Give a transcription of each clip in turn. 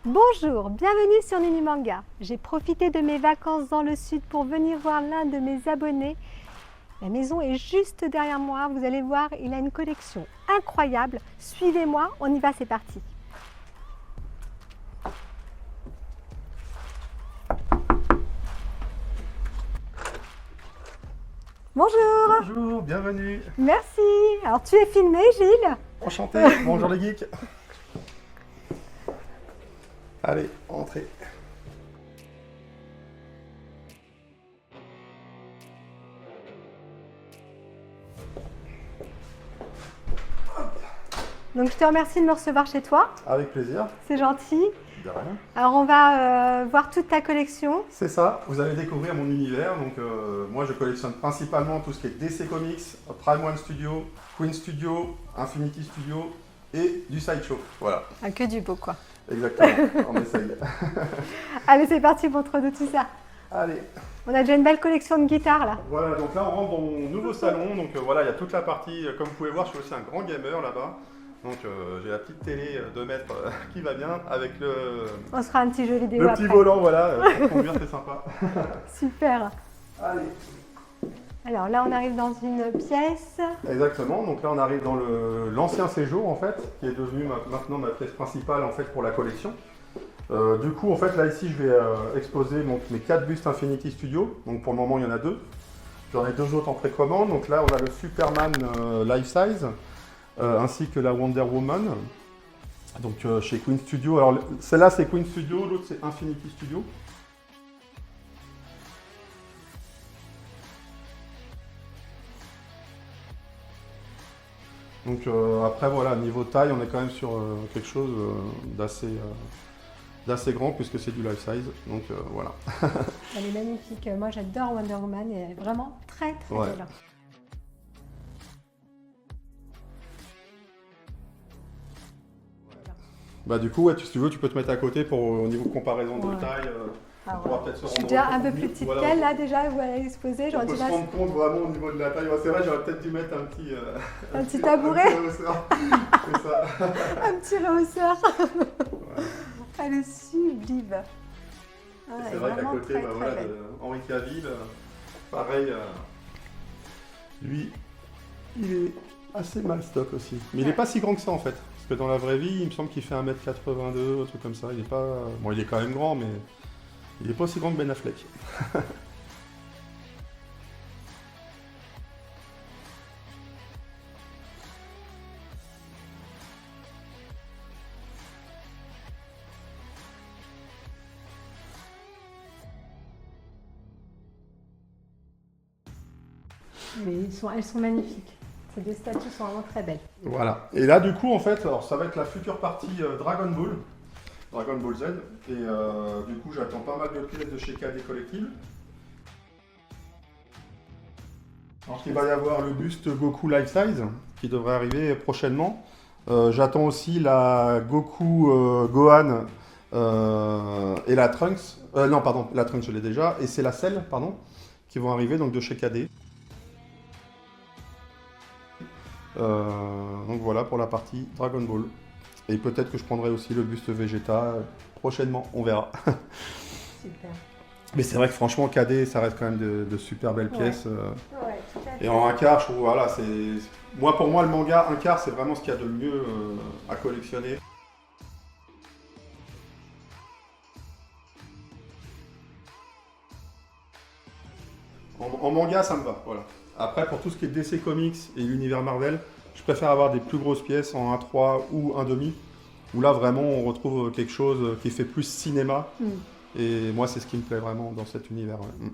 Bonjour, bienvenue sur Nini Manga. J'ai profité de mes vacances dans le sud pour venir voir l'un de mes abonnés. La maison est juste derrière moi, vous allez voir, il a une collection incroyable. Suivez-moi, on y va, c'est parti. Bonjour. Bonjour, bienvenue. Merci. Alors tu es filmé, Gilles? Enchanté, bonjour les geeks. Allez, entrez. Donc je te remercie de me recevoir chez toi, Avec plaisir, c'est gentil. de rien. Alors on va voir toute ta collection. C'est ça, vous allez découvrir mon univers. Donc moi je collectionne principalement tout ce qui est DC Comics, Prime One Studio, Queen Studio, Infinity Studio et du Sideshow. Voilà, Ah, que du beau quoi. exactement, on essaye. Allez c'est parti pour trop de tout ça. Allez, On a déjà une belle collection de guitares là. voilà, donc là on rentre dans mon nouveau salon. Donc voilà, il y a toute la partie, comme vous pouvez voir, je suis aussi un grand gamer là-bas. Donc j'ai la petite télé 2 mètres qui va bien avec On se fera un petit jeu vidéo le après. petit volant, voilà, pour conduire c'est sympa. Super. Allez. Alors là on arrive dans une pièce. Exactement, donc là on arrive dans l'ancien séjour en fait, qui est devenu maintenant ma pièce principale en fait pour la collection. Du coup en fait là ici je vais exposer donc, mes 4 bustes Infinity Studio, donc pour le moment il y en a 2. J'en ai 2 autres en précommande, donc là on a le Superman Life Size, ainsi que la Wonder Woman, donc chez Queen Studio. Alors celle-là c'est Queen Studio, l'autre c'est Infinity Studio. Donc après voilà, niveau taille, on est quand même sur quelque chose d'assez grand puisque c'est du life size. Donc voilà. Elle est magnifique. Moi j'adore Wonder Woman et elle est vraiment très Ouais. belle. Bah du coup, ouais, si tu veux, tu peux te mettre à côté pour au niveau comparaison de Ouais. taille. Ah, On pourra peut-être se Je suis rendre déjà compte un peu mieux. plus petite Voilà. qu'elle là déjà où elle est exposée. On J'aurais peut dû se mettre rendre compte vraiment au niveau de la taille. Ouais, c'est vrai, j'aurais peut-être dû mettre un petit, un petit tabouret, un petit rehausseur. C'est ça. un petit rehausseur. Ouais. Elle est sublime. Ah, elle C'est est vrai qu'à vraiment côté, très, bah, très voilà, belle. de Henri Cavill, pareil, lui, il est assez mal stock aussi. Mais il n'est pas si grand que ça en fait. Parce que dans la vraie vie, il me semble qu'il fait 1m82, un truc comme ça. Il est pas. Bon, il est quand même grand, mais il n'est pas aussi grand que Ben Affleck. Mais elles sont magnifiques. Ces deux statues sont vraiment très belles. Voilà. Et là, du coup, en fait, alors, ça va être la future partie Dragon Ball Z. Et du coup, j'attends pas mal de pièces de chez KD Collectibles. Alors, il va y avoir le buste Goku Life Size qui devrait arriver prochainement. J'attends aussi la Goku Gohan et la Trunks. Non, pardon, la Trunks, je l'ai déjà. Et c'est la Cell, pardon, qui vont arriver donc de chez KD. Donc voilà pour la partie Dragon Ball. Et peut-être que je prendrai aussi le buste Vegeta prochainement, on verra. Super. Mais c'est vrai que franchement, KD, ça reste quand même de super belles Ouais. pièces. Ouais, tout à fait. Et en un quart, je trouve, voilà, c'est. Moi, pour moi, le manga, un quart, c'est vraiment ce qu'il y a de mieux à collectionner. En manga, ça me va, voilà. Après, pour tout ce qui est DC Comics et l'univers Marvel, je préfère avoir des plus grosses pièces en 1/3 ou 1/2, où là, vraiment, on retrouve quelque chose qui fait plus cinéma. Mm. Et moi, c'est ce qui me plaît vraiment dans cet univers. Ouais.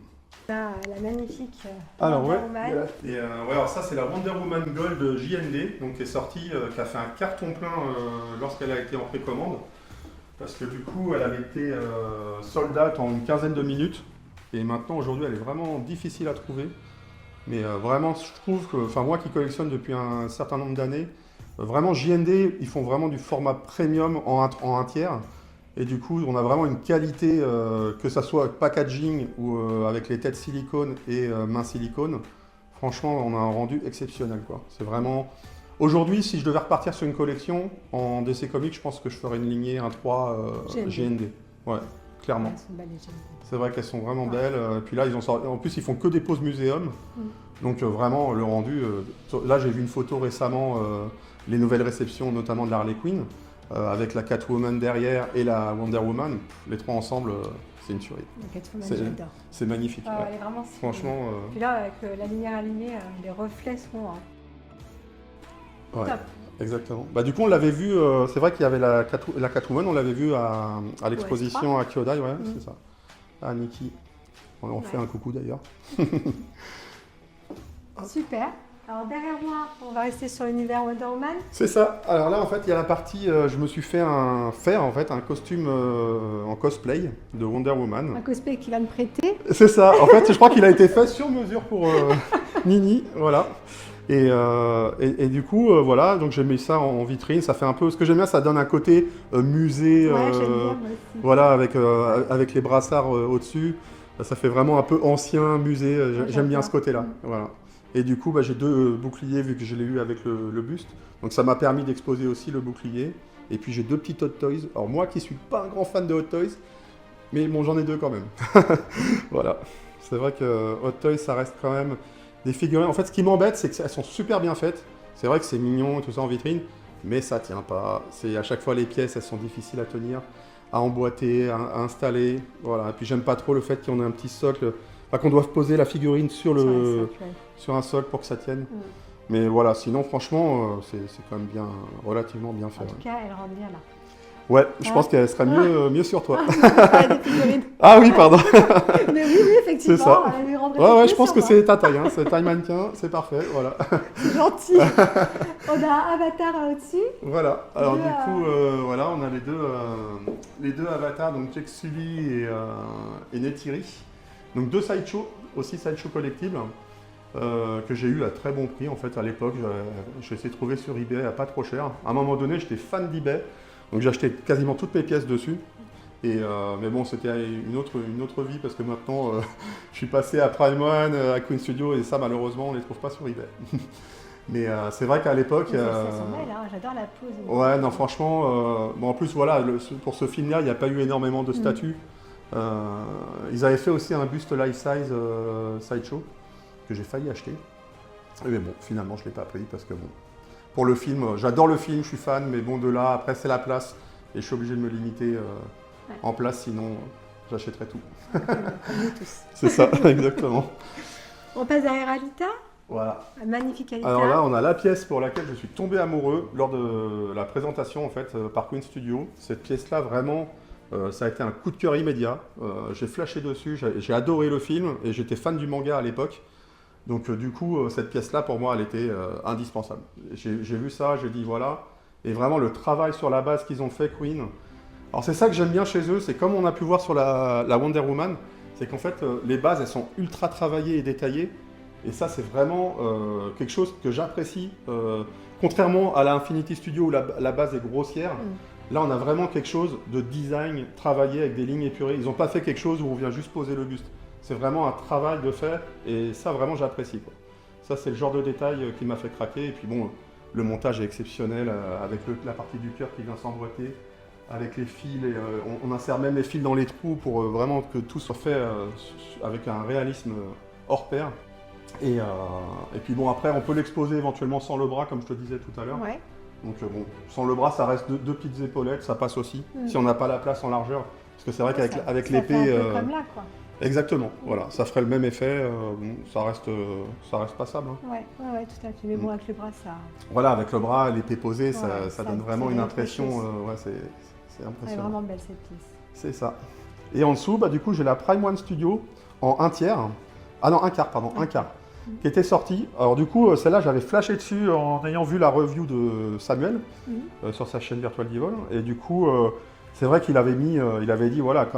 Là, la magnifique Alors Wonder ouais, Woman. et, ouais, alors ça c'est la Wonder Woman Gold JND, donc qui est sortie, qui a fait un carton plein lorsqu'elle a été en précommande, parce que du coup elle avait été sold out en une quinzaine de minutes, et maintenant aujourd'hui elle est vraiment difficile à trouver, mais vraiment je trouve que, enfin moi qui collectionne depuis un certain nombre d'années, vraiment JND ils font vraiment du format premium en 1 tiers. Et du coup, on a vraiment une qualité, que ça soit packaging ou avec les têtes silicone et mains silicone. Franchement, on a un rendu exceptionnel, quoi. C'est vraiment Aujourd'hui, si je devais repartir sur une collection en DC Comics, je pense que je ferais une lignée 1-3 GND. Ouais, clairement. Elles sont belles, les GND. C'est vrai qu'elles sont vraiment belles. Puis là, en plus, ils font que des poses muséum. Donc vraiment, le rendu... là, j'ai vu une photo récemment, les nouvelles réceptions, notamment de la Harley Quinn, avec la Catwoman derrière et la Wonder Woman. Les trois ensemble, c'est une tuerie. La Catwoman, j'adore. C'est magnifique. Ah, elle est vraiment franchement... Puis là, avec la lumière allumée, les reflets sont ouais. top. Exactement. Bah, du coup, on l'avait vu, c'est vrai qu'il y avait la Catwoman, on l'avait vu à l'exposition à Kyodai, ouais, c'est ça. Ah, Nikki. On fait un coucou d'ailleurs. Super. Alors derrière moi, on va rester sur l'univers Wonder Woman. C'est ça. Alors là, en fait, il y a la partie, je me suis fait un costume en cosplay de Wonder Woman. Un cosplay qui va me prêter. C'est ça. En fait, je crois qu'il a été fait sur mesure pour Nini, voilà. Et du coup, voilà, donc j'ai mis ça en vitrine. Ça fait un peu, ce que j'aime bien, ça donne un côté musée. Ouais, j'aime bien, moi aussi. Voilà, avec les brassards au-dessus. Ça fait vraiment un peu ancien musée. J'aime bien ce côté-là. Voilà. Et du coup, bah, j'ai deux boucliers vu que je l'ai eu avec le buste. Donc ça m'a permis d'exposer aussi le bouclier. Et puis j'ai deux petits Hot Toys. Alors moi qui suis pas un grand fan de Hot Toys, mais bon, j'en ai deux quand même. Voilà. C'est vrai que Hot Toys, ça reste quand même des figurines. En fait, ce qui m'embête, c'est qu'elles sont super bien faites. C'est vrai que c'est mignon et tout ça en vitrine, mais ça tient pas. À chaque fois, les pièces, elles sont difficiles à tenir, à emboîter, à installer. Voilà. Et puis j'aime pas trop le fait qu'on ait un petit socle, qu'on doive poser la figurine sur un socle pour que ça tienne. Mais voilà, sinon franchement, c'est quand même relativement bien fait. En tout cas, elle rentre bien là. Ouais, je pense qu'elle serait mieux sur toi. Des Ah oui, pardon. Mais oui, effectivement. C'est ça. Elle lui rendrait Ouais, mieux je pense sur que moi. c'est ta taille, hein. C'est taille mannequin, c'est parfait, voilà. C'est gentil. On a un avatar au-dessus. Voilà, alors du coup, voilà, on a les deux avatars, donc Jack Sully et Neytiri. Donc deux sideshows, aussi sideshow collectibles, que j'ai eu à très bon prix en fait à l'époque. J'ai essayé de trouver sur eBay à pas trop cher. À un moment donné, j'étais fan d'eBay, donc j'ai acheté quasiment toutes mes pièces dessus. Mais bon, c'était une autre vie parce que maintenant, je suis passé à Prime One, à Queen Studio, et ça, malheureusement, on ne les trouve pas sur eBay. Mais c'est vrai qu'à l'époque... Elles sont belles, hein. J'adore la pose. Ouais, non, franchement... bon, en plus, voilà, pour ce film-là, il n'y a pas eu énormément de statues. Ils avaient fait aussi un buste life-size sideshow que j'ai failli acheter. Mais bon, finalement, je ne l'ai pas pris parce que bon... Pour le film, j'adore le film, je suis fan, mais bon, de là, après, c'est la place. Et je suis obligé de me limiter en place, sinon j'achèterai tout. Comme nous tous. C'est ça, exactement. On passe derrière Alita. Voilà. Magnifique Alita. Alors là, on a la pièce pour laquelle je suis tombé amoureux lors de la présentation en fait, par Queen Studio. Cette pièce-là, vraiment, ça a été un coup de cœur immédiat. J'ai flashé dessus, j'ai adoré le film et j'étais fan du manga à l'époque. Donc du coup, cette pièce-là, pour moi, elle était indispensable. J'ai vu ça, j'ai dit voilà. Et vraiment, le travail sur la base qu'ils ont fait, Queen. Alors c'est ça que j'aime bien chez eux, c'est comme on a pu voir sur la Wonder Woman, c'est qu'en fait, les bases, elles sont ultra travaillées et détaillées. Et ça, c'est vraiment quelque chose que j'apprécie. Contrairement à la Infinity Studio où la base est grossière, là, on a vraiment quelque chose de design travaillé avec des lignes épurées. Ils n'ont pas fait quelque chose où on vient juste poser le buste. C'est vraiment un travail de fait et ça, vraiment, j'apprécie. Ça, c'est le genre de détail qui m'a fait craquer. Et puis bon, le montage est exceptionnel avec la partie du cœur qui vient s'emboîter, avec les fils. Et, on insère même les fils dans les trous pour vraiment que tout soit fait avec un réalisme hors pair. Et puis bon, après, on peut l'exposer éventuellement sans le bras, comme je te disais tout à l'heure. Ouais. Donc bon, sans le bras, ça reste deux petites épaulettes, ça passe aussi, si on n'a pas la place en largeur. Parce que c'est vrai qu'avec l'épée... comme là, quoi. Exactement, voilà, ça ferait le même effet, bon, ça reste passable. Hein. Ouais, tout à fait. Mais bon, avec le bras, ça... Voilà, avec le bras, l'épée posée, Ouais, ça donne vraiment une impression, ouais, c'est Elle est impressionnant. vraiment belle, cette pièce. C'est ça. Et en dessous, bah, du coup, j'ai la Prime One Studio en un quart, qui était sortie. Alors du coup, celle-là, j'avais flashé dessus en ayant vu la review de Samuel sur sa chaîne Virtual Divol. Et du coup, c'est vrai qu'il avait dit, voilà,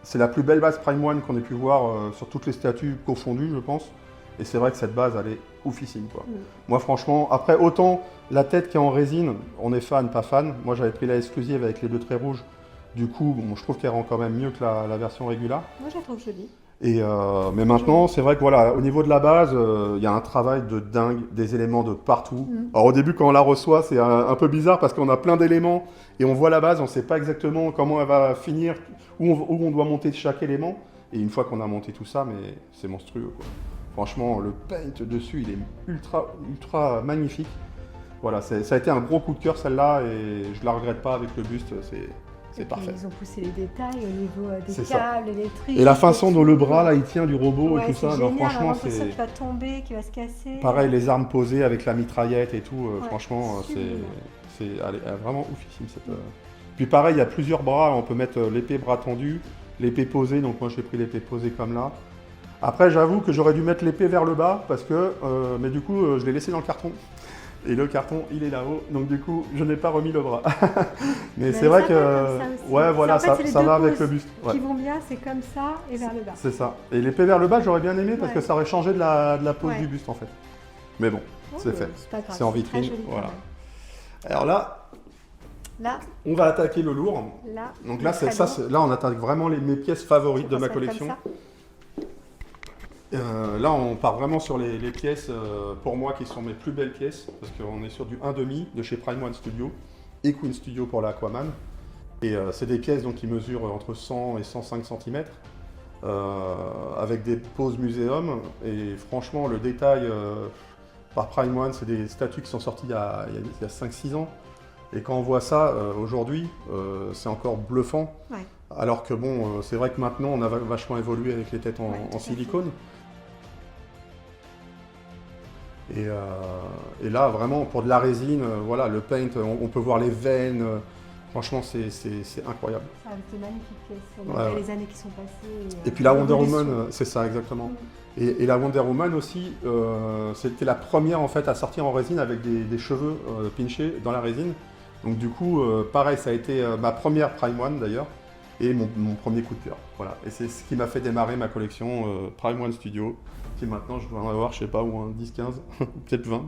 c'est la plus belle base Prime One qu'on ait pu voir sur toutes les statues confondues, je pense. Et c'est vrai que cette base, elle est oufissime, quoi. Moi, franchement, après, autant la tête qui est en résine, on est fan, pas fan. Moi, j'avais pris la exclusive avec les deux traits rouges. Du coup, bon, je trouve qu'elle rend quand même mieux que la version régulière. Moi, je la trouve jolie. Mais maintenant, c'est vrai que voilà, au niveau de la base, il y a un travail de dingue, des éléments de partout. Alors au début, quand on la reçoit, c'est un peu bizarre parce qu'on a plein d'éléments et on voit la base, on ne sait pas exactement comment elle va finir, où on doit monter chaque élément. Et une fois qu'on a monté tout ça, mais c'est monstrueux, quoi. Franchement, le paint dessus, il est ultra magnifique. Voilà, ça a été un gros coup de cœur celle-là et je la regrette pas avec le buste, c'est parfait. Ils ont poussé les détails au niveau des C'est ça. câbles électriques. Et la façon dont le bras là il tient du robot et tout ça, génial, franchement vraiment que ça c'est qui va tomber, qui va se casser. pareil, les armes posées avec la mitraillette et tout, franchement sublime. c'est elle est vraiment oufissime cette. Puis pareil, il y a plusieurs bras, on peut mettre l'épée bras tendu, l'épée posée, donc moi j'ai pris l'épée posée comme là. Après j'avoue que j'aurais dû mettre l'épée vers le bas parce que mais du coup je l'ai laissé dans le carton. Et le carton, il est là-haut, donc du coup, je n'ai pas remis le bras. Mais c'est vrai que, ouais, voilà, ça va avec le buste. Qui vont bien, c'est comme ça et vers le bas. C'est ça. Et l'épée vers le bas, j'aurais bien aimé parce que ça aurait changé de la pose du buste en fait. Mais bon, c'est fait. C'est en vitrine. Voilà. Alors là, on va attaquer le lourd. Là, donc là, là, on attaque vraiment mes pièces favorites de ma collection. Là, on part vraiment sur les pièces, pour moi, qui sont mes plus belles pièces, parce qu'on est sur du 1,5 de chez Prime One Studio et Queen Studio pour la Aquaman. Et c'est des pièces donc, qui mesurent entre 100 et 105 cm, avec des poses muséum. Et franchement, le détail par Prime One, c'est des statues qui sont sorties il y a 5-6 ans. Et quand on voit ça aujourd'hui, c'est encore bluffant. Ouais. Alors que bon, c'est vrai que maintenant, on a vachement évolué avec les têtes en silicone. Et là, vraiment, pour de la résine, voilà, le paint, on peut voir les veines. Franchement, c'est incroyable. Ça a été magnifique pièce. On voit les années qui sont passées. Et puis la Wonder Woman, c'est ça, exactement. Et la Wonder Woman aussi, c'était la première en fait à sortir en résine avec des cheveux pinchés dans la résine. Donc du coup, pareil, ça a été ma première Prime One d'ailleurs. Et mon premier coup de cœur. Voilà. Et c'est ce qui m'a fait démarrer ma collection Prime One Studio, qui maintenant je dois en avoir, je sais pas, ou un 10, 15, peut-être 20.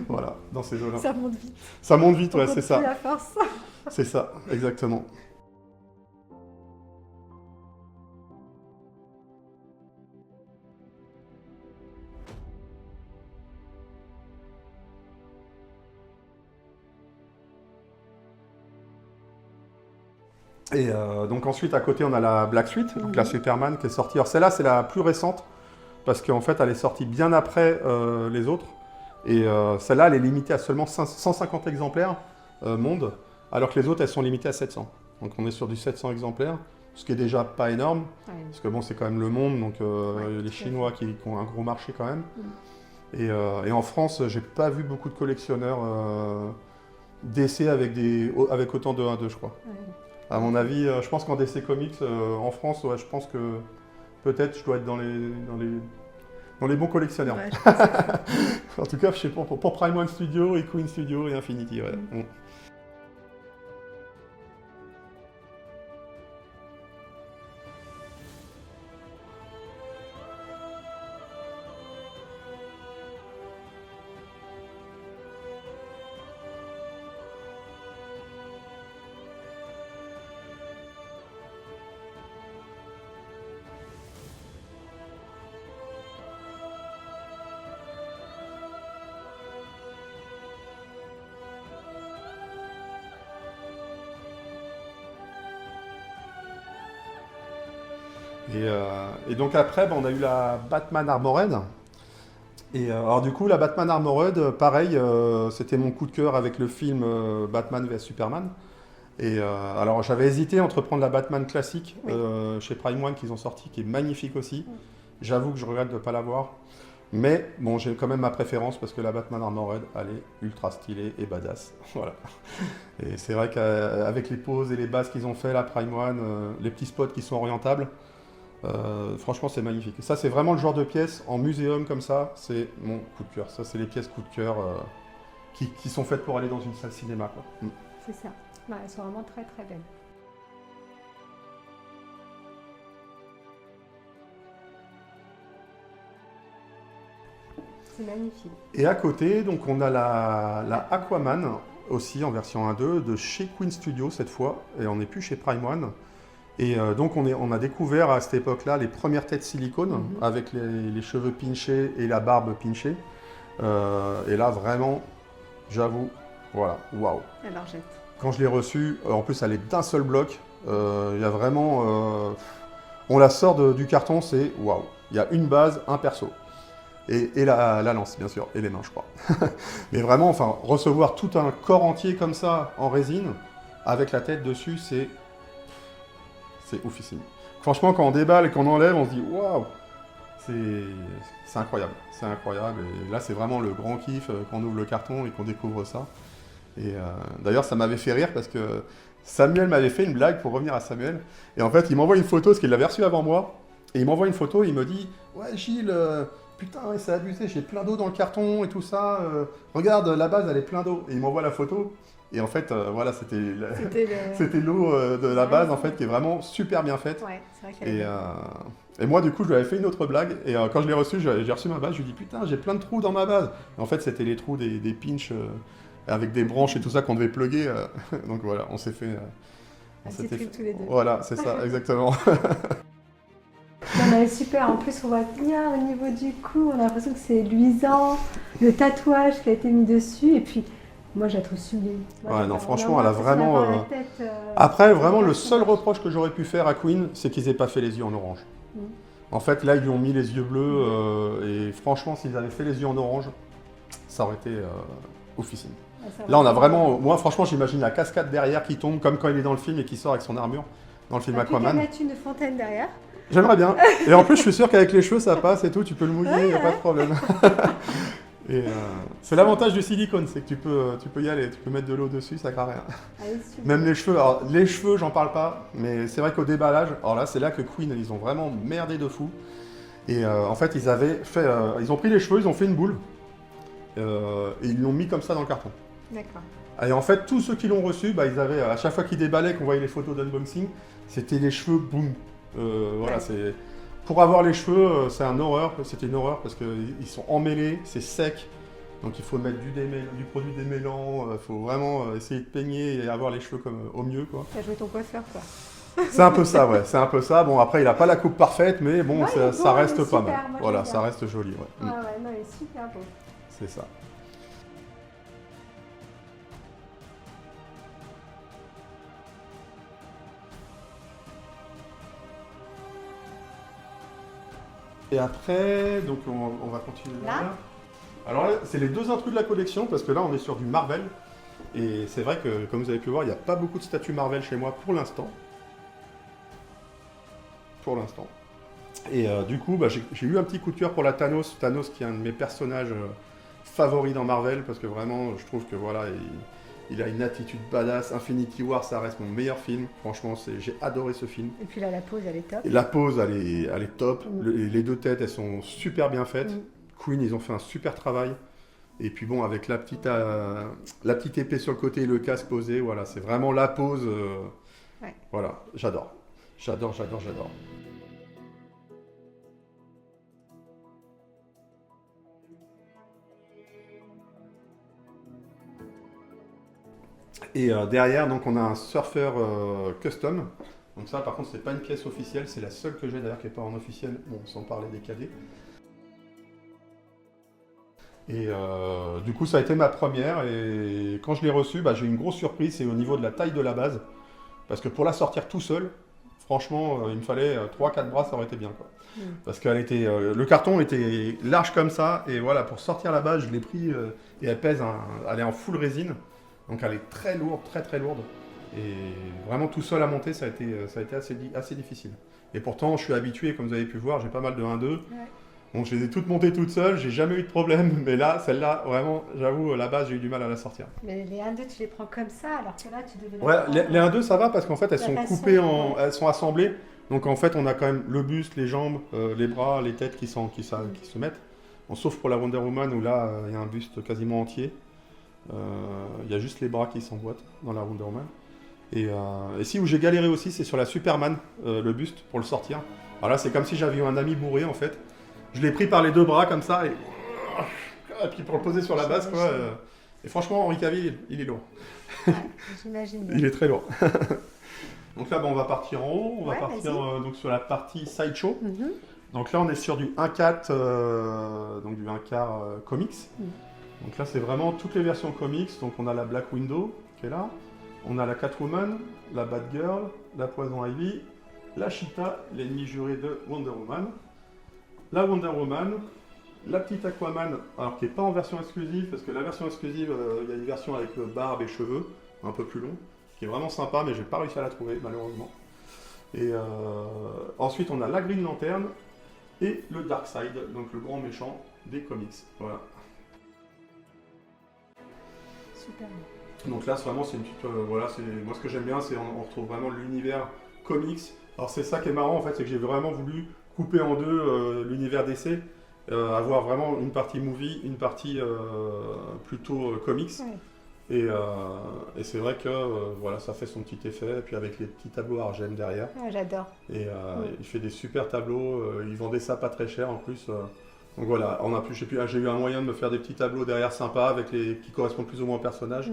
Voilà, dans ces eaux-là. Ça monte vite. Ça monte vite, ouais, c'est ça. La force. C'est ça, exactement. Et donc ensuite, à côté, on a la Black Suite, donc la Superman qui est sortie. Alors celle-là, c'est la plus récente, parce qu'en fait, elle est sortie bien après les autres. Et celle-là, elle est limitée à seulement 150 exemplaires monde, alors que les autres, elles sont limitées à 700. Donc on est sur du 700 exemplaires, ce qui est déjà pas énorme, parce que bon, c'est quand même le monde, donc les Chinois qui ont un gros marché quand même. Et en France, j'ai pas vu beaucoup de collectionneurs DC avec autant de 1-2, je crois. À mon avis, je pense qu'en DC Comics, en France, ouais, je pense que peut-être je dois être dans les bons collectionneurs. Ouais, en tout cas, je sais pas, pour Prime One Studio et Queen Studio et Infinity. Ouais. Et donc après, on a eu la Batman Armored. Et alors du coup, la Batman Armored, pareil, c'était mon coup de cœur avec le film Batman vs Superman. Et alors j'avais hésité entre prendre la Batman classique chez Prime One qu'ils ont sorti, qui est magnifique aussi. J'avoue que je regrette de ne pas l'avoir. Mais bon, j'ai quand même ma préférence parce que la Batman Armored, elle est ultra stylée et badass. Voilà. Et c'est vrai qu'avec les poses et les bases qu'ils ont fait, la Prime One, les petits spots qui sont orientables, franchement, c'est magnifique. Et ça, c'est vraiment le genre de pièces en muséum comme ça, c'est mon coup de cœur. Ça, c'est les pièces coup de cœur qui sont faites pour aller dans une salle cinéma, quoi. C'est ça. Ouais, elles sont vraiment très très belles. C'est magnifique. Et à côté, donc, on a la Aquaman, aussi en version 1.2, de chez Queen Studio cette fois, et on n'est plus chez Prime One. Et donc on a découvert à cette époque-là les premières têtes silicone avec les cheveux pinchés et la barbe pinchée. Et là vraiment, j'avoue, voilà, waouh. Alors jette. Quand je l'ai reçue, en plus elle est d'un seul bloc, il y a vraiment... on la sort du carton, c'est waouh. Il y a une base, un perso. Et la lance, bien sûr, et les mains, je crois. Mais vraiment, enfin, recevoir tout un corps entier comme ça, en résine, avec la tête dessus, c'est oufissime. Franchement, quand on déballe et qu'on enlève, on se dit waouh, c'est incroyable. C'est incroyable. Et là, c'est vraiment le grand kiff quand on ouvre le carton et qu'on découvre ça. Et d'ailleurs, ça m'avait fait rire parce que Samuel m'avait fait une blague pour revenir à Samuel. Et en fait, il m'envoie une photo, parce qu'il l'avait reçu avant moi. Et il m'envoie une photo et il me dit ouais, Gilles, putain, c'est abusé, j'ai plein d'eau dans le carton et tout ça. Regarde, la base, elle est plein d'eau. Et il m'envoie la photo. Et en fait, voilà, c'était l'eau de la base, en fait, qui est vraiment super bien faite. Ouais, c'est vrai qu'elle est et moi, du coup, je lui avais fait une autre blague. Et quand je l'ai reçu, j'ai reçu ma base. Je lui ai dit putain, j'ai plein de trous dans ma base. Et en fait, c'était les trous des pinches avec des branches et tout ça qu'on devait plugger. Donc voilà, on s'est fait. un petit truc tous les deux. Voilà, c'est ça, exactement. Non, mais super, en plus on voit bien au niveau du cou, on a l'impression que c'est luisant, le tatouage qui a été mis dessus, et puis moi je la trouve sublime. Ouais, non, franchement, elle a vraiment... Après, vraiment, le seul reproche que j'aurais pu faire à Queen, c'est qu'ils n'aient pas fait les yeux en orange. En fait, là, ils lui ont mis les yeux bleus, et franchement, s'ils avaient fait les yeux en orange, ça aurait été oufissime. Là, on a vraiment... Moi, franchement, j'imagine la cascade derrière qui tombe, comme quand il est dans le film et qui sort avec son armure, dans le film Aquaman. Tu mettre une fontaine derrière. J'aimerais bien. Et en plus, je suis sûr qu'avec les cheveux, ça passe et tout, tu peux le mouiller, il n'y a pas de problème. Et c'est l'avantage du silicone, c'est que tu peux y aller, tu peux mettre de l'eau dessus, ça craint rien. Allez, Même les cheveux, alors les cheveux, j'en parle pas, mais c'est vrai qu'au déballage, alors là, c'est là que Queen, ils ont vraiment merdé de fou. Et en fait, ils ont pris les cheveux, ils ont fait une boule, et ils l'ont mis comme ça dans le carton. D'accord. Et en fait, tous ceux qui l'ont reçu, bah, ils avaient, à chaque fois qu'ils déballaient, qu'on voyait les photos d'unboxing, c'était les cheveux, boum. Voilà, c'est... Pour avoir les cheveux, c'est une horreur parce qu'ils sont emmêlés, c'est sec. Donc il faut mettre du produit démêlant, il faut vraiment essayer de peigner et avoir les cheveux comme au mieux, quoi. T'as joué ton coiffeur, quoi. C'est un peu ça, ouais, c'est un peu ça. Bon, après, il n'a pas la coupe parfaite, mais bon, Ouais, ça reste il est pas super, mal. moi, Voilà, j'aime ça bien. reste joli, ouais. Ah ouais, non, il est super beau. C'est ça. Et après, donc on va continuer Là. Alors là, c'est les deux intrus de la collection, parce que là, on est sur du Marvel. Et c'est vrai que, comme vous avez pu voir, il n'y a pas beaucoup de statues Marvel chez moi pour l'instant. Pour l'instant. Et du coup, bah, j'ai eu un petit coup de cœur pour la Thanos. Thanos qui est un de mes personnages favoris dans Marvel, parce que vraiment, je trouve que voilà, il a une attitude badass. Infinity War, ça reste mon meilleur film. Franchement, j'ai adoré ce film. Et puis là, la pose, elle est top. Et la pose, elle est top. Les deux têtes, elles sont super bien faites. Queen, ils ont fait un super travail. Et puis bon, avec la petite épée sur le côté et le casque posé, voilà, c'est vraiment la pose. Ouais. Voilà, j'adore. J'adore. Et derrière, donc, on a un surfeur custom. Donc ça, par contre, c'est pas une pièce officielle, c'est la seule que j'ai d'ailleurs qui n'est pas en officiel, bon, sans parler des cadets. Et du coup, ça a été ma première, et quand je l'ai reçue, bah, j'ai eu une grosse surprise, c'est au niveau de la taille de la base. Parce que pour la sortir tout seul, franchement, il me fallait 3-4 bras, ça aurait été bien, quoi. Parce que le carton était large comme ça, et voilà, pour sortir la base, je l'ai pris, et elle pèse, elle est en full résine. Donc elle est très lourde, très lourde. Et vraiment tout seul à monter, ça a été assez difficile. Et pourtant, je suis habitué, comme vous avez pu voir, j'ai pas mal de 1-2. Ouais. Bon, je les ai toutes montées toutes seules, j'ai jamais eu de problème. Mais là, celle-là, vraiment, j'avoue, la base, j'ai eu du mal à la sortir. Mais les 1-2, tu les prends comme ça, alors que là, tu devais... Ouais, les 1-2, ça va parce qu'en fait, elles sont coupées, elles sont assemblées. Donc en fait, on a quand même le buste, les jambes, les bras, les têtes qui se mettent. Bon, sauf pour la Wonder Woman, où là, il y a un buste quasiment entier. Il y a juste les bras qui s'emboîtent dans la Wonder Woman. Et si où j'ai galéré aussi, c'est sur la Superman, le buste, pour le sortir. Alors là, c'est comme si j'avais eu un ami bourré, en fait. Je l'ai pris par les deux bras, comme ça, et puis pour le poser sur la base, quoi. Et franchement, Henri Cavill, il est lourd. Ouais, j'imagine bien. Il est très lourd. Donc là, on va partir en haut, on va Ouais, partir donc sur la partie sideshow. Mhm. Donc là, on est sur du 1/4, donc du 1/4 comics. Mhm. Donc là, c'est vraiment toutes les versions comics. Donc on a la Black Widow qui est là, on a la Catwoman, la Batgirl, la Poison Ivy, la Cheetah, l'ennemi juré de Wonder Woman, la Wonder Woman, la petite Aquaman, alors qui n'est pas en version exclusive, parce que la version exclusive, il y a une version avec barbe et cheveux, un peu plus long, qui est vraiment sympa, mais j'ai pas réussi à la trouver, malheureusement. Et ensuite, on a la Green Lantern et le Darkseid, donc le grand méchant des comics. Voilà. Super. Donc là, vraiment, c'est une petite. Voilà, moi, ce que j'aime bien, c'est on retrouve vraiment l'univers comics. Alors, c'est ça qui est marrant, en fait, c'est que j'ai vraiment voulu couper en deux l'univers DC, avoir vraiment une partie movie, une partie plutôt comics. Ouais. Et c'est vrai que voilà, ça fait son petit effet, et puis avec les petits tableaux Argem derrière. Ouais, j'adore. Et il fait des super tableaux, il vendait ça pas très cher en plus. Donc voilà, j'ai eu un moyen de me faire des petits tableaux derrière sympas avec qui correspondent plus ou moins au personnage.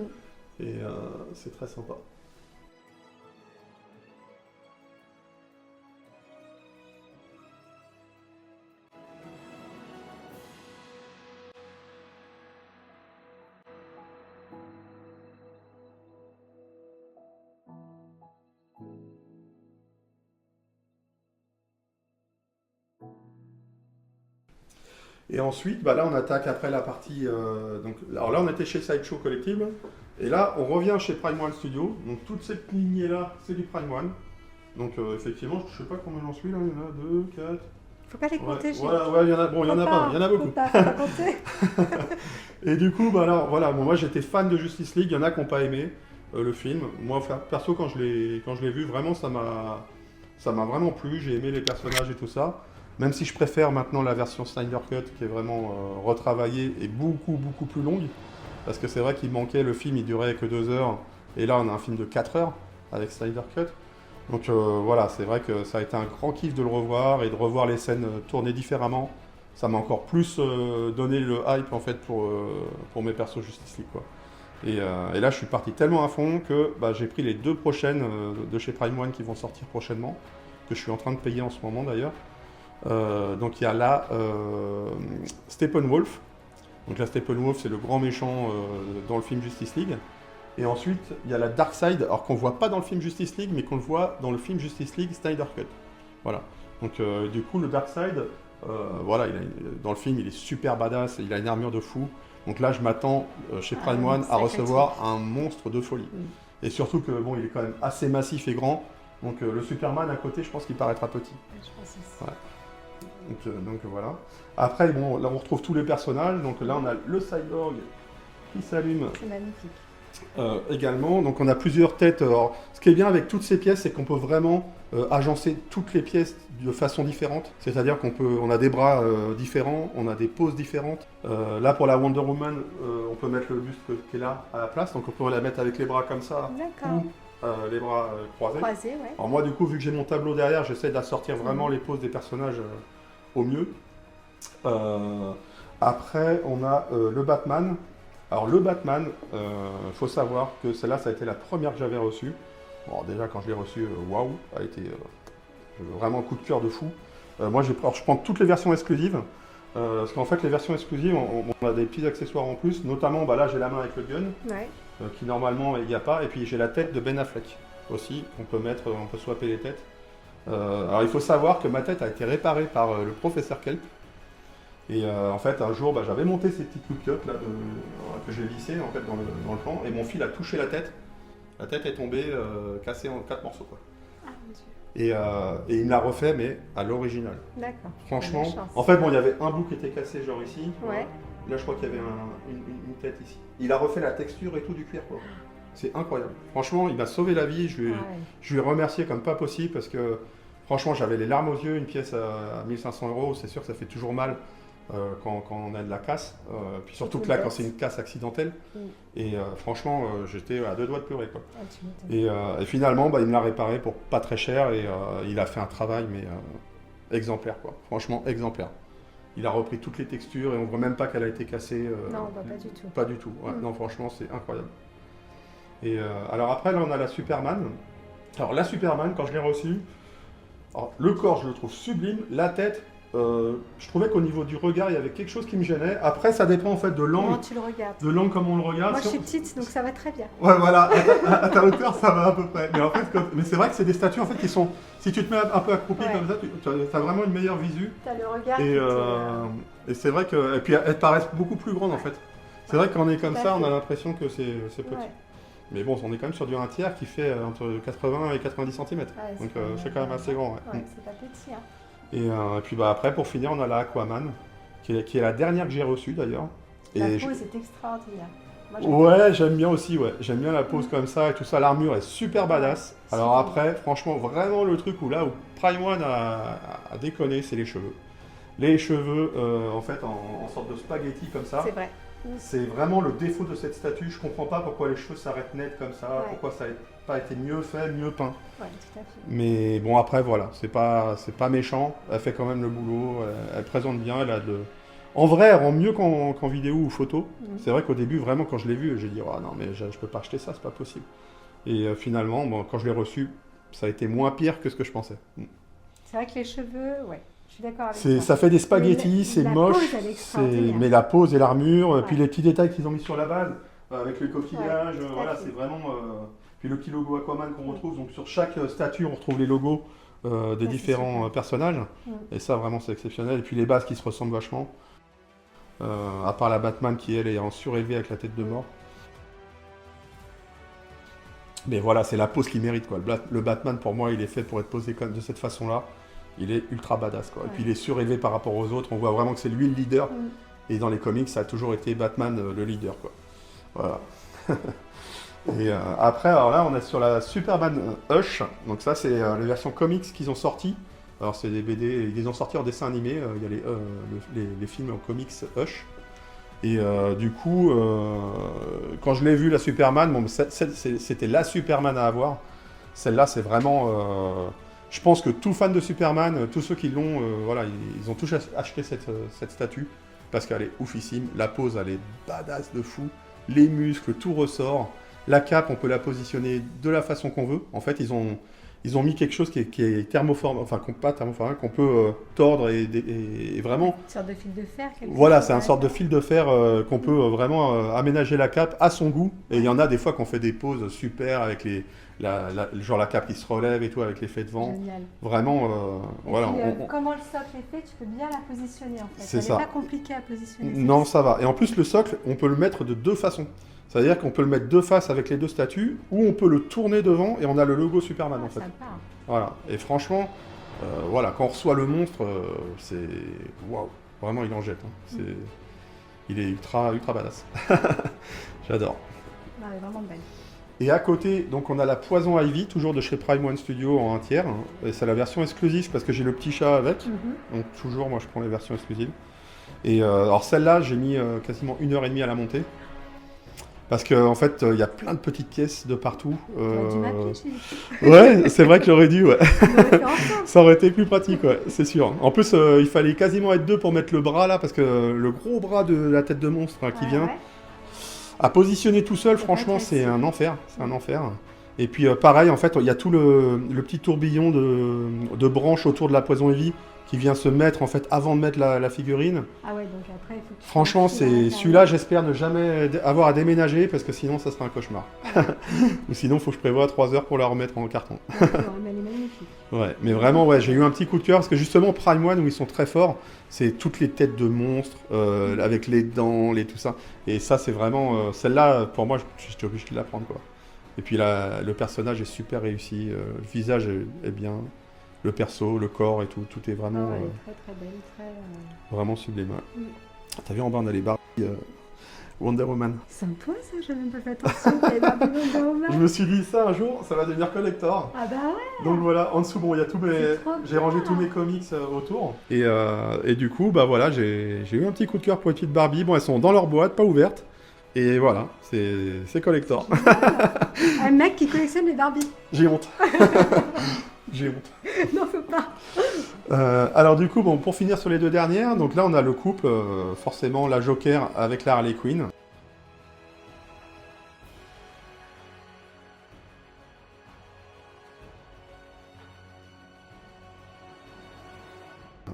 Et c'est très sympa. Et ensuite, là on attaque après la partie. Alors là on était chez Sideshow Collectible, et là on revient chez Prime One Studio. Donc toute cette lignée là, c'est du Prime One. Donc effectivement, je sais pas combien j'en suis là, il y en a 2, 4. Faut pas les compter. Ouais, il y en a, bon, il y en a pas, il y en a beaucoup. Faut pas compter. Et du coup, là, voilà, moi j'étais fan de Justice League, il y en a qui n'ont pas aimé le film. Moi, perso, quand je l'ai vu, vraiment, ça m'a vraiment plu, j'ai aimé les personnages et tout ça. Même si je préfère maintenant la version Snyder Cut qui est vraiment retravaillée et beaucoup, beaucoup plus longue. Parce que c'est vrai qu'il manquait, le film il durait que 2 heures. Et là, on a un film de 4 heures avec Snyder Cut. Donc voilà, c'est vrai que ça a été un grand kiff de le revoir et de revoir les scènes tournées différemment. Ça m'a encore plus donné le hype en fait pour mes persos Justice League, quoi. Et là, je suis parti tellement à fond que j'ai pris les 2 prochaines de chez Prime One qui vont sortir prochainement, que je suis en train de payer en ce moment d'ailleurs. Donc il y a là Steppenwolf. Donc là, Steppenwolf, c'est le grand méchant dans le film Justice League. Et ensuite, il y a la Darkseid, alors qu'on ne voit pas dans le film Justice League, mais qu'on le voit dans le film Justice League Snyder Cut. Voilà. Donc du coup, le Darkseid, voilà, dans le film, il est super badass, il a une armure de fou. Donc là, je m'attends chez Prime One à recevoir un monstre de folie. Et surtout que il est quand même assez massif et grand. Donc le Superman à côté, je pense qu'il paraîtra petit. Je pense aussi. Ouais. Donc voilà. Après, là on retrouve tous les personnages. Donc là, on a le Cyborg qui s'allume. C'est magnifique. Également, donc on a plusieurs têtes. Alors, ce qui est bien avec toutes ces pièces, c'est qu'on peut vraiment agencer toutes les pièces de façon différente. C'est-à-dire on a des bras différents, on a des poses différentes. Là, pour la Wonder Woman, on peut mettre le buste qui est là à la place, donc on peut la mettre avec les bras comme ça ou les bras croisés. Ouais. Alors moi, du coup, vu que j'ai mon tableau derrière, j'essaie d'assortir vraiment les poses des personnages au mieux. Après, on a le Batman. Alors le Batman, faut savoir que celle-là, ça a été la première que j'avais reçue. Bon, déjà quand je l'ai reçue, waouh, a été vraiment un coup de cœur de fou. Moi, je prends toutes les versions exclusives, parce qu'en fait, les versions exclusives, on a des petits accessoires en plus. Notamment, là, j'ai la main avec le gun, qui normalement il n'y a pas, et puis j'ai la tête de Ben Affleck aussi qu'on peut mettre, on peut swapper les têtes. Alors il faut savoir que ma tête a été réparée par le professeur Kelp. Et en fait, un jour, j'avais monté ces petites look-up là, que j'ai vissées en fait, dans le plan, et mon fil a touché la tête. La tête est tombée, cassée en 4 morceaux, quoi. Ah, mon Dieu. Et il me l'a refait, mais à l'original. D'accord. Franchement, en fait, il y avait un bout qui était cassé, genre ici. Ouais. Là, je crois qu'il y avait une tête ici. Il a refait la texture et tout du cuir, quoi. C'est incroyable. Franchement, il m'a sauvé la vie. Je lui ai remercié comme pas possible, parce que franchement, j'avais les larmes aux yeux. Une pièce à 1500 €, c'est sûr que ça fait toujours mal. Quand on a de la casse, puis surtout que là quand c'est une casse accidentelle, et franchement j'étais à 2 doigts de pleurer, quoi. Et finalement il me l'a réparé pour pas très cher, et il a fait un travail mais exemplaire, quoi. Franchement exemplaire. Il a repris toutes les textures et on voit même pas qu'elle a été cassée. Non, pas du tout. Pas du tout, ouais. Non, franchement c'est incroyable. Et alors après là on a la Superman. Alors la Superman, quand je l'ai reçue, alors, le corps, je le trouve sublime. La tête, je trouvais qu'au niveau du regard, il y avait quelque chose qui me gênait. Après, ça dépend en fait de l'angle. Comment tu le regardes? De l'angle, comme on le regarde. Moi, je suis petite, donc ça va très bien. Ouais, voilà, à ta hauteur, ça va à peu près. Mais en fait, mais c'est vrai que c'est des statues en fait qui sont. Si tu te mets un peu accroupi Ouais. comme ça, tu as vraiment une meilleure visu. Tu as le regard. Et c'est vrai que. Et puis elles paraissent beaucoup plus grandes en fait. C'est vrai que quand on est comme Tout à ça, on fait. a l'impression que c'est petit. Ouais. Mais bon, on est quand même sur du 1/3 qui fait entre 80 et 90 cm. Ouais, Donc c'est quand même assez grand. Ouais. Ouais, c'est pas petit. Hein. Et puis bah, après, pour finir, on a la Aquaman, qui est la dernière que j'ai reçue d'ailleurs. La Et pose est extraordinaire. Moi, ouais, j'aime bien aussi, ouais. J'aime bien la pose comme ça et tout ça. L'armure est super badass. Ouais, Alors super. après, franchement, vraiment le truc où Prime One a déconné, c'est les cheveux. Les cheveux, en fait, en sorte de spaghetti comme ça. C'est vrai. C'est vraiment le défaut de cette statue. Je comprends pas pourquoi les cheveux s'arrêtent net comme ça, Ouais. pourquoi ça n'a pas été mieux fait, mieux peint. Ouais, tout à fait. Mais bon, après, voilà, c'est pas méchant. Elle fait quand même le boulot, elle présente bien, elle a de. En vrai, elle rend mieux qu'en vidéo ou photo. C'est vrai qu'au début, vraiment, quand je l'ai vue, j'ai dit, oh, non, mais je peux pas acheter ça, c'est pas possible. Et finalement, bon, quand je l'ai reçue, ça a été moins pire que ce que je pensais. C'est vrai que les cheveux, ouais, je suis d'accord avec Ça toi. fait des spaghettis, c'est la moche. pose, elle est extraordinaire. Mais la pose et l'armure, Ouais. puis les petits détails qu'ils ont mis sur la base, avec le coquillage, Ouais, tout à voilà, fait. c'est vraiment. Puis le petit logo Aquaman qu'on retrouve, donc sur chaque statue, on retrouve les logos des c'est différents super. personnages. Mm. Et ça, vraiment, c'est exceptionnel. Et puis les bases qui se ressemblent vachement. À part la Batman qui, elle, est en surélevé avec la tête de mort. Mais voilà, c'est la pose qui mérite, quoi. Le Batman, pour moi, il est fait pour être posé de cette façon-là. Il est ultra badass, quoi. Et puis il est surélevé par rapport aux autres. On voit vraiment que c'est lui le leader. Mm. Et dans les comics, ça a toujours été Batman le leader, quoi. Voilà. Et après, alors là, on est sur la Superman Hush. Donc ça, c'est les versions comics qu'ils ont sorties. Alors c'est des BD, ils les ont sortis en dessin animé. Il y a les films en comics Hush. Et du coup, quand je l'ai vu, la Superman, bon, c'était la Superman à avoir. Celle-là, c'est vraiment... je pense que tout fan de Superman, tous ceux qui l'ont, voilà, ils ont tous acheté cette statue. Parce qu'elle est oufissime. La pose, elle est badass de fou. Les muscles, tout ressort. La cape, on peut la positionner de la façon qu'on veut. En fait, ils ont mis quelque chose qui est thermoformé, enfin pas thermoformé, qu'on peut tordre et vraiment. Une sorte de fil de fer. Voilà, c'est un sorte de fil de fer qu'on peut vraiment aménager la cape à son goût. Et il y en a des fois qu'on fait des poses super avec genre la cape qui se relève et tout avec l'effet de vent. Génial. Vraiment, Et voilà. puis, comment le socle est fait, tu peux bien la positionner en fait. C'est Elle ça. n'est pas compliquée à positionner. Non, ça va. Et en plus, le socle, on peut le mettre de deux façons. C'est-à-dire qu'on peut le mettre de face avec les deux statues, ou on peut le tourner devant et on a le logo Superman en fait. Sympa. Voilà. Et franchement, voilà, quand on reçoit le monstre, c'est waouh. Vraiment, il en jette. Hein. Il est ultra badass. J'adore. Non, elle est vraiment belle. Et à côté, donc on a la Poison Ivy, toujours de chez Prime One Studio en 1/3. Hein. Et c'est la version exclusive parce que j'ai le petit chat avec. Donc toujours, moi je prends les versions exclusives. Et alors celle-là, j'ai mis quasiment 1h30 à la monter. Parce qu'en fait, il y a plein de petites pièces de partout. Ouais, c'est vrai que j'aurais dû, ouais. Ça aurait été plus pratique, ouais, c'est sûr. En plus, il fallait quasiment être deux pour mettre le bras là, parce que le gros bras de la tête de monstre qui vient, à positionner tout seul, franchement, c'est un enfer. C'est un enfer. Et puis pareil, en fait, il y a tout le petit tourbillon de branches autour de la Poison Ivy qui vient se mettre en fait avant de mettre la figurine. Ah ouais, donc après il faut que tu franchement, c'est celui-là, j'espère ne jamais avoir à déménager parce que sinon ça sera un cauchemar. Ou sinon, il faut que je prévoie 3 heures pour la remettre en carton. Mais elle est magnifique. Ouais, mais vraiment, ouais, j'ai eu un petit coup de cœur parce que justement, Prime One, où ils sont très forts, c'est toutes les têtes de monstres avec les dents, tout ça. Et ça, c'est vraiment celle-là, pour moi, j'étais obligé de la prendre, quoi. Et puis le personnage est super réussi, le visage est bien. Le perso, le corps et tout est vraiment, elle est très belle, vraiment sublime. Ouais. T'as vu en bas, on a les Barbie Wonder Woman. C'est toi ça, j'avais même pas fait attention qu'il y avait Barbie Wonder Woman. Je me suis dit ça un jour, ça va devenir collector. Ah bah ouais. Donc voilà, en dessous, bon, il y a j'ai rangé tous mes comics autour. Et du coup, bah voilà, j'ai eu un petit coup de cœur pour les petites Barbie. Bon, elles sont dans leur boîte, pas ouvertes. Et voilà, c'est collector. Un mec qui collectionne les Barbie. J'ai honte. J'ai honte. Non, faut pas. Alors du coup, bon, pour finir sur les deux dernières, donc là on a le couple, forcément la Joker avec la Harley Quinn.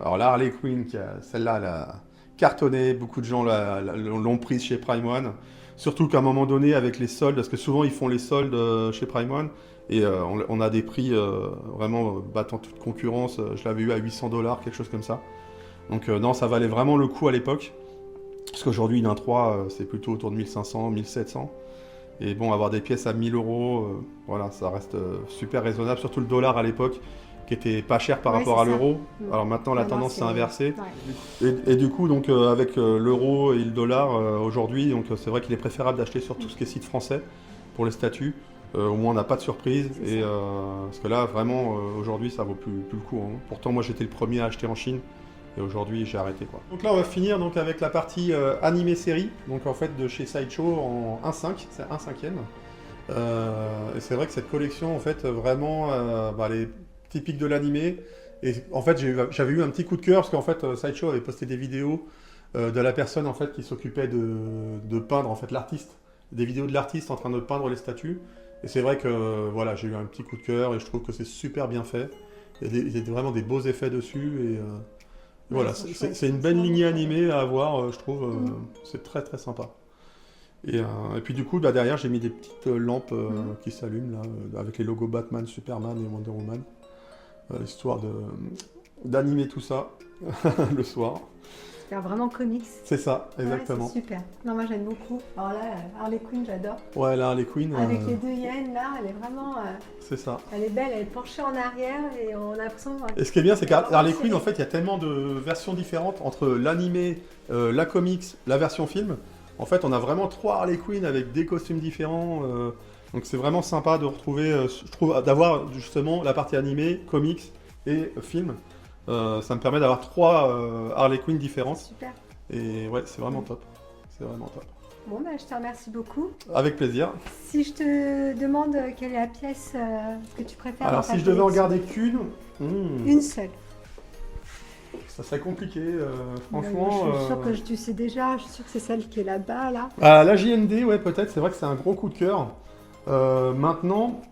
alors la Harley Quinn, celle-là, elle a cartonné, beaucoup de gens l'ont prise chez Prime One. Surtout qu'à un moment donné, avec les soldes, parce que souvent ils font les soldes chez Prime One, et on a des prix vraiment battant toute concurrence. Je l'avais eu à 800 $, quelque chose comme ça. Donc non, ça valait vraiment le coup à l'époque. Parce qu'aujourd'hui, une 1.3, c'est plutôt autour de 1500, 1700. Et bon, avoir des pièces à 1000 €, voilà, ça reste super raisonnable. Surtout le dollar à l'époque, qui était pas cher par rapport à l'euro. Alors maintenant, la tendance s'est inversée. Ouais. Et du coup, donc, avec l'euro et le dollar, aujourd'hui, donc c'est vrai qu'il est préférable d'acheter sur tout ce qui est site français pour les statuts. Au moins, on n'a pas de surprise. Et, parce que là, vraiment, aujourd'hui, ça vaut plus le coup. Hein. Pourtant, moi, j'étais le premier à acheter en Chine. Et aujourd'hui, j'ai arrêté, quoi. Donc là, on va finir donc, avec la partie animé série. Donc en fait, de chez Sideshow en 1/5. C'est 1/5e. Et c'est vrai que cette collection, en fait, vraiment, elle est typique de l'animé. Et en fait, j'avais eu un petit coup de cœur parce qu'en fait, Sideshow avait posté des vidéos de la personne en fait qui s'occupait de peindre en fait l'artiste, des vidéos de l'artiste en train de peindre les statues. Et c'est vrai que voilà, j'ai eu un petit coup de cœur et je trouve que c'est super bien fait. Il y a vraiment des beaux effets dessus et voilà, c'est une belle lignée animée à avoir, je trouve. C'est très très sympa. Et puis du coup, derrière, j'ai mis des petites lampes qui s'allument là, avec les logos Batman, Superman et Wonder Woman. Histoire d'animer tout ça le soir. C'est vraiment comics. C'est ça, exactement. Ouais, c'est super. Non, moi j'aime beaucoup. Alors là, Harley Quinn, j'adore. Ouais, la Harley Quinn. Avec les deux hyènes là, elle est vraiment. C'est ça. Elle est belle, elle est penchée en arrière et on a l'impression. Et ce qui est bien, c'est qu'Harley Quinn, en fait, il y a tellement de versions différentes entre l'animé, la comics, la version film. En fait, on a vraiment 3 Harley Quinn avec des costumes différents. Donc c'est vraiment sympa de retrouver, je trouve, d'avoir justement la partie animée, comics et film. Ça me permet d'avoir 3 Harley Quinn différentes. Super. Et ouais, c'est vraiment top. C'est vraiment top. Bon, je te remercie beaucoup. Avec plaisir. Si je te demande quelle est la pièce que tu préfères. Alors si je devais en garder qu'une... Une seule. Ça serait compliqué, franchement. Je suis sûre que tu sais déjà, je suis sûre que c'est celle qui est là-bas, là. La JND, ouais, peut-être, c'est vrai que c'est un gros coup de cœur. Maintenant,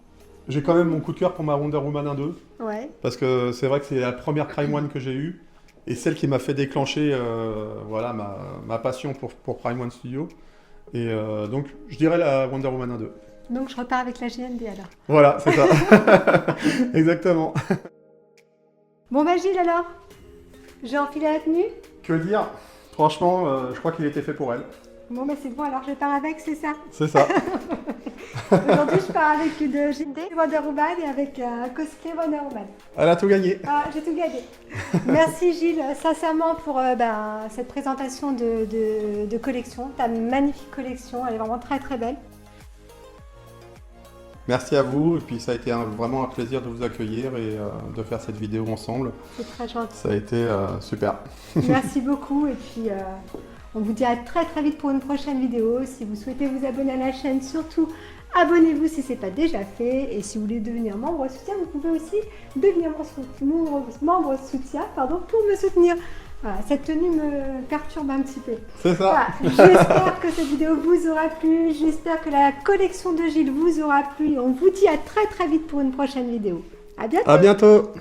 j'ai quand même mon coup de cœur pour ma Wonder Woman 1-2. Ouais. Parce que c'est vrai que c'est la première Prime One que j'ai eue. Et celle qui m'a fait déclencher voilà, ma passion pour Prime One Studio. Et donc, je dirais la Wonder Woman 1-2. Donc, je repars avec la JND alors. Voilà, c'est ça. Exactement. Bon, Gilles, alors, j'ai enfilé la tenue. Que dire? Franchement, je crois qu'il était fait pour elle. Bon, c'est bon, alors je pars avec, c'est ça? C'est ça. Aujourd'hui, je pars avec une JND Wonder Woman et avec un cosplay Wonder Woman. Elle a tout gagné. Ah, j'ai tout gagné. Merci Gilles, sincèrement, pour cette présentation de collection. Ta magnifique collection, elle est vraiment très très belle. Merci à vous, et puis ça a été vraiment un plaisir de vous accueillir et de faire cette vidéo ensemble. C'est très gentil. Ça a été super. Merci beaucoup, et puis on vous dit à très très vite pour une prochaine vidéo. Si vous souhaitez vous abonner à la chaîne, surtout abonnez-vous si ce n'est pas déjà fait. Et si vous voulez devenir membre soutien, vous pouvez aussi devenir membre soutien pour me soutenir. Voilà, cette tenue me perturbe un petit peu. C'est ça. Voilà, j'espère que cette vidéo vous aura plu. J'espère que la collection de Gilles vous aura plu. On vous dit à très très vite pour une prochaine vidéo. À bientôt. À bientôt.